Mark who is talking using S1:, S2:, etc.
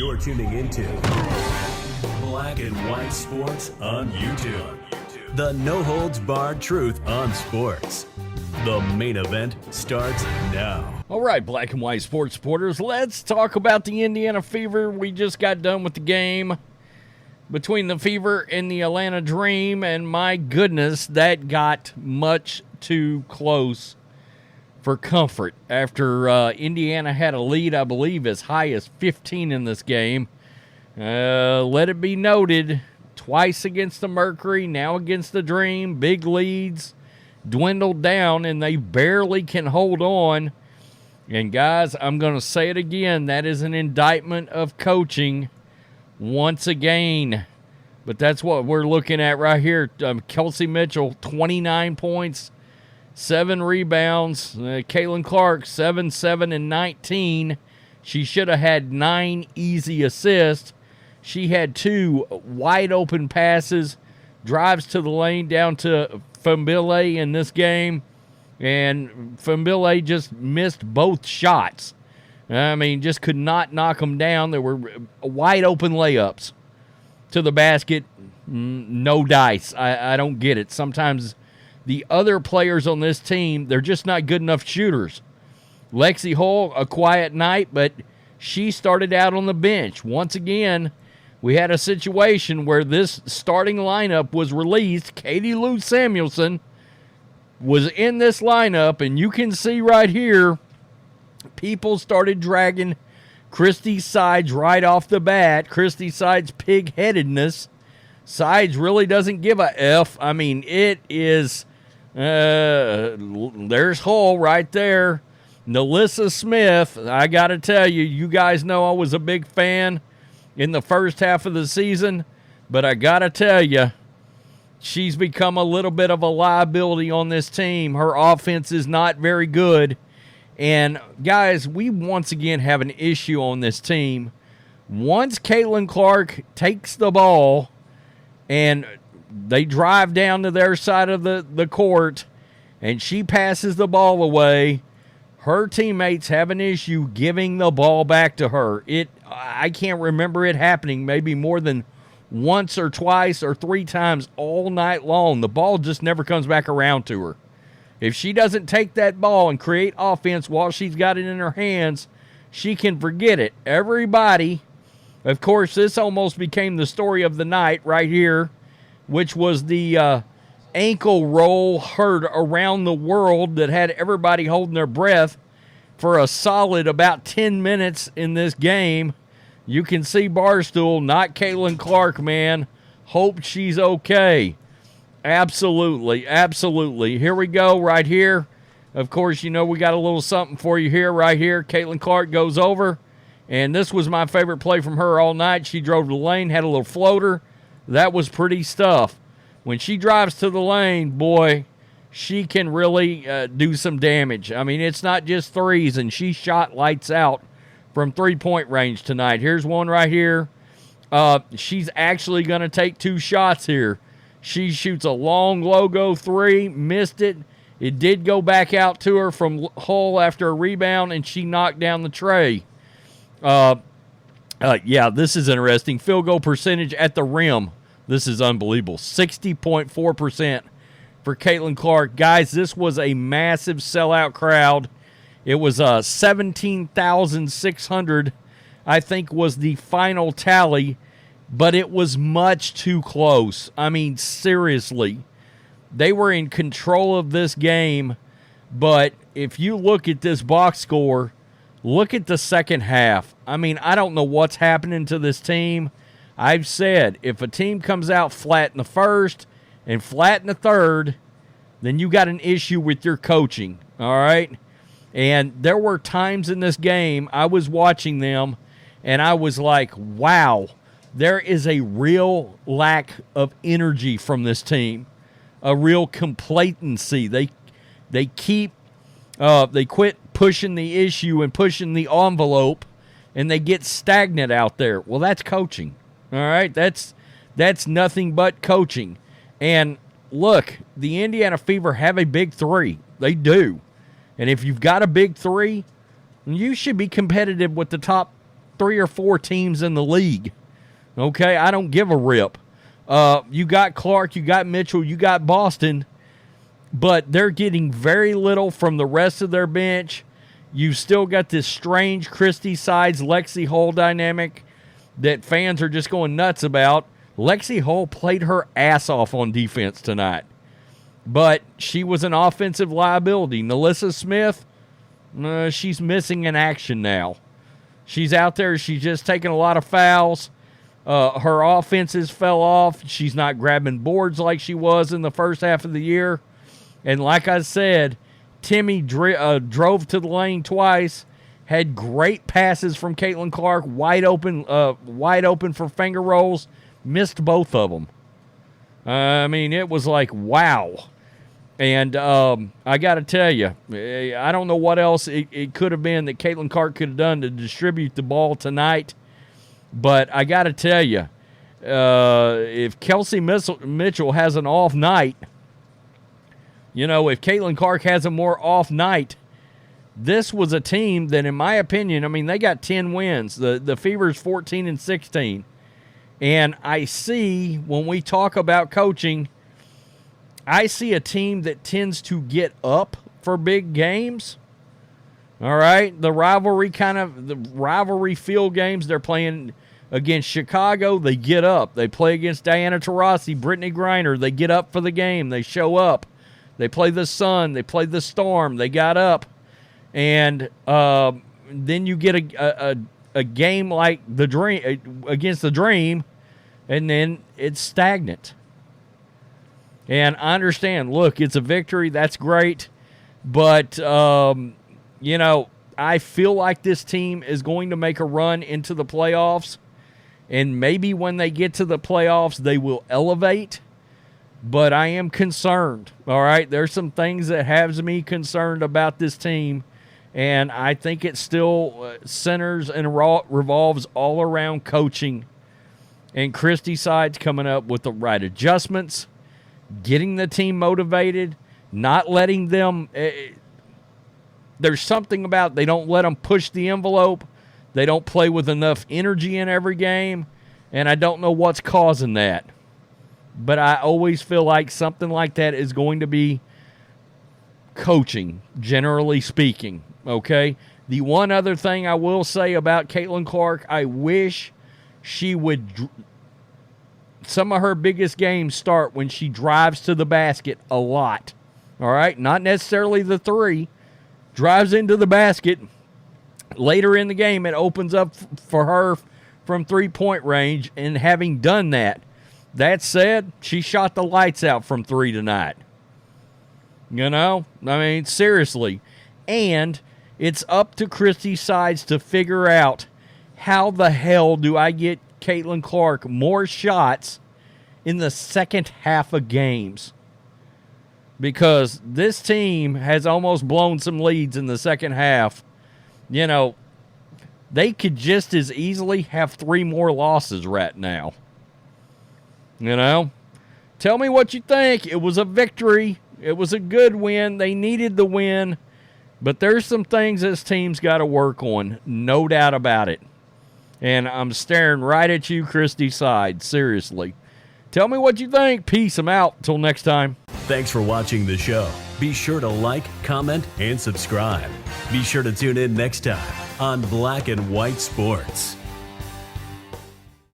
S1: You're tuning into Black and White Sports on YouTube. The no-holds-barred truth on sports. The main event starts now.
S2: All right, Black and White Sports supporters, let's talk about the Indiana Fever. We just got done with the game between the Fever and the Atlanta Dream, and my goodness, that got much too close for comfort. After Indiana had a lead, I believe, as high as 15 in this game. Let it be noted, twice against the Mercury, now against the Dream, big leads dwindled down, and they barely can hold on. And guys, I'm going to say it again, that is an indictment of coaching once again. But that's what we're looking at right here. Kelsey Mitchell, 29 points, 7 rebounds. Caitlin Clark, 7, 7, and 19. She should have had 9 easy assists. She had 2 wide-open passes, drives to the lane down to Fambile in this game, and Fambile just missed both shots. I mean, just could not knock them down. There were wide-open layups to the basket, no dice. I don't get it. Sometimes the other players on this team, they're just not good enough shooters. Lexie Hull, a quiet night, but she started out on the bench. Once again, we had a situation where this starting lineup was released. Katie Lou Samuelson was in this lineup, and you can see right here, people started dragging Christie's sides right off the bat. Christie's sides' pig-headedness. Sides really doesn't give a F. I mean, it is, there's Hull right there. Nalissa Smith, I got to tell you, you guys know I was a big fan in the first half of the season, but I got to tell you, she's become a little bit of a liability on this team. Her offense is not very good. And, guys, we once again have an issue on this team. Once Caitlin Clark takes the ball and they drive down to their side of the court and she passes the ball away, her teammates have an issue giving the ball back to her. I can't remember it happening maybe more than once or twice or 3 times all night long. The ball just never comes back around to her. If she doesn't take that ball and create offense while she's got it in her hands, she can forget it. Everybody, of course, this almost became the story of the night right here, which was the ankle roll heard around the world that had everybody holding their breath for a solid about 10 minutes in this game. You can see Barstool, not Caitlin Clark, man. Hope she's okay. Absolutely, absolutely. Here we go right here. Of course, you know we got a little something for you here right here. Caitlin Clark goes over, and this was my favorite play from her all night. She drove to the lane, had a little floater. That was pretty stuff. When she drives to the lane, boy, she can really do some damage. I mean, it's not just threes, and she shot lights out from three-point range tonight. Here's one right here. She's actually going to take 2 shots here. She shoots a long logo 3, missed it. It did go back out to her from Hull after a rebound, and she knocked down the tray. Yeah, this is interesting. Field goal percentage at the rim. This is unbelievable. 60.4% for Caitlin Clark. Guys, this was a massive sellout crowd. It was 17,600, I think, was the final tally, but it was much too close. I mean, seriously. They were in control of this game, but if you look at this box score, look at the second half. I mean, I don't know what's happening to this team. I've said, if a team comes out flat in the first and flat in the third, then you got an issue with your coaching, all right? And there were times in this game I was watching them, and I was like, wow, there is a real lack of energy from this team, a real complacency. They quit pushing the issue and pushing the envelope, and they get stagnant out there. Well, that's coaching, all right? That's nothing but coaching. And look, the Indiana Fever have a big 3. They do. And if you've got a big 3, you should be competitive with the top 3 or 4 teams in the league. Okay, I don't give a rip. You got Clark, you got Mitchell, you got Boston, but they're getting very little from the rest of their bench. You've still got this strange Christie sides Lexie Hull dynamic that fans are just going nuts about. Lexie Hull played her ass off on defense tonight, but she was an offensive liability. Nalissa Smith, she's missing in action now. She's out there. She's just taking a lot of fouls. Her offenses fell off. She's not grabbing boards like she was in the first half of the year. And like I said, Timmy drove to the lane twice, had great passes from Caitlin Clark, wide open for finger rolls, missed both of them. I mean, it was like, wow. And I got to tell you, I don't know what else it could have been that Caitlin Clark could have done to distribute the ball tonight. But I got to tell you, if Kelsey Mitchell has an off night, if Caitlin Clark has a more off night, this was a team that, in my opinion, I mean, they got 10 wins. The Fever's 14-16. And I see, when we talk about coaching, I see a team that tends to get up for big games. All right? The rivalry field games, they're playing against Chicago, they get up. They play against Diana Taurasi, Brittany Griner, they get up for the game. They show up. They play the Sun, they play the Storm, they got up. And then you get a game like the Dream against the Dream, and then it's stagnant. And I understand, look, it's a victory, that's great. But, I feel like this team is going to make a run into the playoffs. And maybe when they get to the playoffs, they will elevate. But I am concerned, all right? There's some things that has me concerned about this team. And I think it still centers and revolves all around coaching. And Christie side's coming up with the right adjustments, getting the team motivated, not letting them there's something about they don't let them push the envelope. They don't play with enough energy in every game, and I don't know what's causing that. But I always feel like something like that is going to be coaching, generally speaking, okay? The one other thing I will say about Caitlin Clark, I wish she would some of her biggest games start when she drives to the basket a lot, all right? Not necessarily the three. Drives into the basket. Later in the game, it opens up for her from three-point range, and having done that, that said, she shot the lights out from three tonight. I mean, seriously. And it's up to Christie sides to figure out how the hell do I get Caitlin Clark more shots in the second half of games. Because this team has almost blown some leads in the second half. They could just as easily have 3 more losses right now. Tell me what you think. It was a victory. It was a good win. They needed the win. But there's some things this team's got to work on. No doubt about it. And I'm staring right at you, Christie side. Seriously. Tell me what you think. Peace. I'm out. Till next time.
S1: Thanks for watching the show. Be sure to like, comment, and subscribe. Be sure to tune in next time on Black and White Sports.